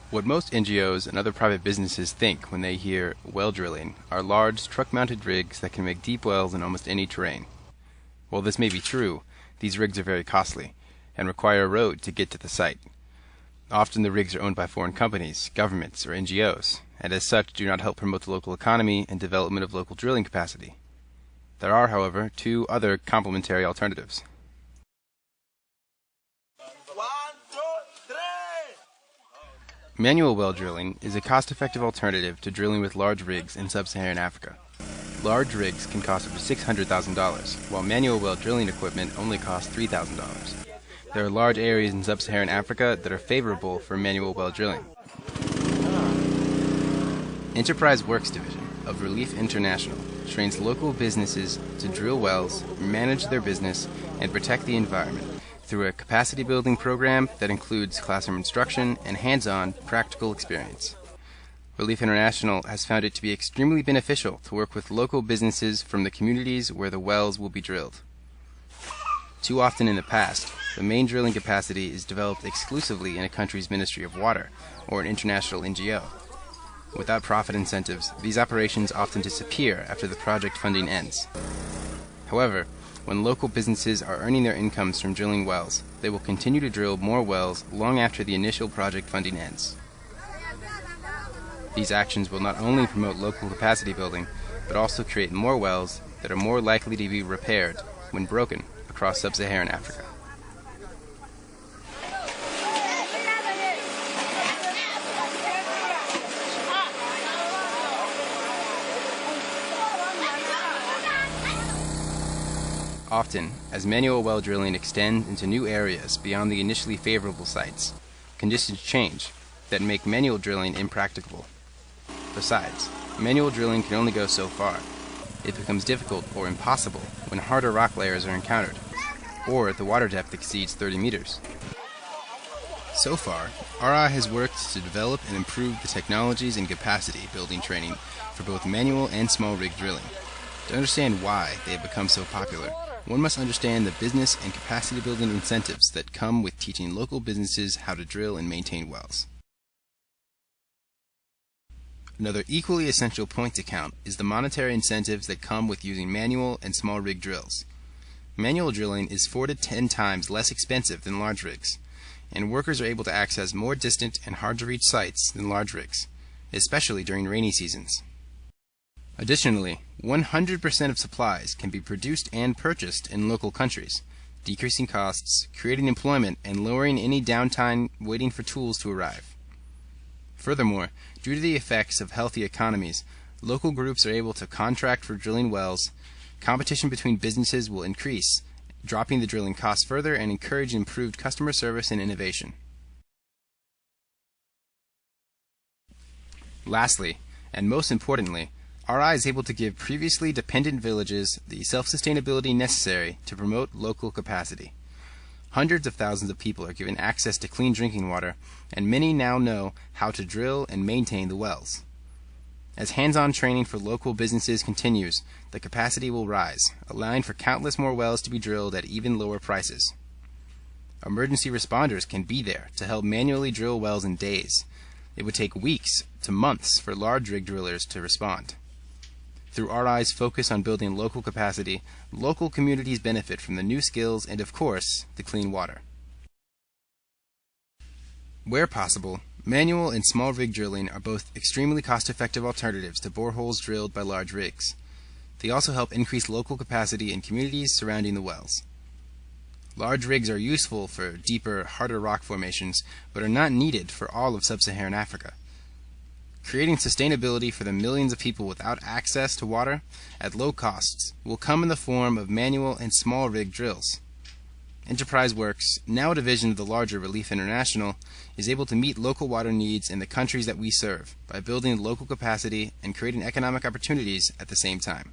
What most NGOs and other private businesses think when they hear well drilling are large, truck-mounted rigs that can make deep wells in almost any terrain. While this may be true, these rigs are very costly and require a road to get to the site. Often the rigs are owned by foreign companies, governments, or NGOs, and as such do not help promote the local economy and development of local drilling capacity. There are, however, two other complementary alternatives. Manual well drilling is a cost-effective alternative to drilling with large rigs in sub-Saharan Africa. Large rigs can cost up to $600,000, while manual well drilling equipment only costs $3,000. There are large areas in sub-Saharan Africa that are favorable for manual well drilling. EnterpriseWorks division of Relief International trains local businesses to drill wells, manage their business, and protect the environment through a capacity building program that includes classroom instruction and hands-on practical experience. Relief International has found it to be extremely beneficial to work with local businesses from the communities where the wells will be drilled. Too often in the past, the main drilling capacity is developed exclusively in a country's Ministry of Water or an international NGO. Without profit incentives, these operations often disappear after the project funding ends. However, when local businesses are earning their incomes from drilling wells, they will continue to drill more wells long after the initial project funding ends. These actions will not only promote local capacity building, but also create more wells that are more likely to be repaired when broken across sub-Saharan Africa. Often, as manual well drilling extends into new areas beyond the initially favorable sites, conditions change that make manual drilling impracticable. Besides, manual drilling can only go so far. It becomes difficult or impossible when harder rock layers are encountered, or the water depth exceeds 30 meters. So far, ADRA has worked to develop and improve the technologies and capacity building training for both manual and small rig drilling. To understand why they have become so popular, one must understand the business and capacity building incentives that come with teaching local businesses how to drill and maintain wells. Another equally essential point to count is the monetary incentives that come with using manual and small rig drills. Manual drilling is 4 to 10 times less expensive than large rigs, and workers are able to access more distant and hard-to-reach sites than large rigs, especially during rainy seasons. Additionally, 100% of supplies can be produced and purchased in local countries, decreasing costs, creating employment, and lowering any downtime waiting for tools to arrive. Furthermore, due to the effects of healthy economies, local groups are able to contract for drilling wells. Competition between businesses will increase, dropping the drilling costs further and encourage improved customer service and innovation. Lastly, and most importantly, ADRA is able to give previously dependent villages the self-sustainability necessary to promote local capacity. Hundreds of thousands of people are given access to clean drinking water, and many now know how to drill and maintain the wells. As hands-on training for local businesses continues, the capacity will rise, allowing for countless more wells to be drilled at even lower prices. Emergency responders can be there to help manually drill wells in days. It would take weeks to months for large rig drillers to respond. Through ADRA's focus on building local capacity, local communities benefit from the new skills and, of course, the clean water. Where possible, manual and small rig drilling are both extremely cost-effective alternatives to boreholes drilled by large rigs. They also help increase local capacity in communities surrounding the wells. Large rigs are useful for deeper, harder rock formations, but are not needed for all of sub-Saharan Africa. Creating sustainability for the millions of people without access to water at low costs will come in the form of manual and small rig drills. EnterpriseWorks, now a division of the larger Relief International, is able to meet local water needs in the countries that we serve by building local capacity and creating economic opportunities at the same time.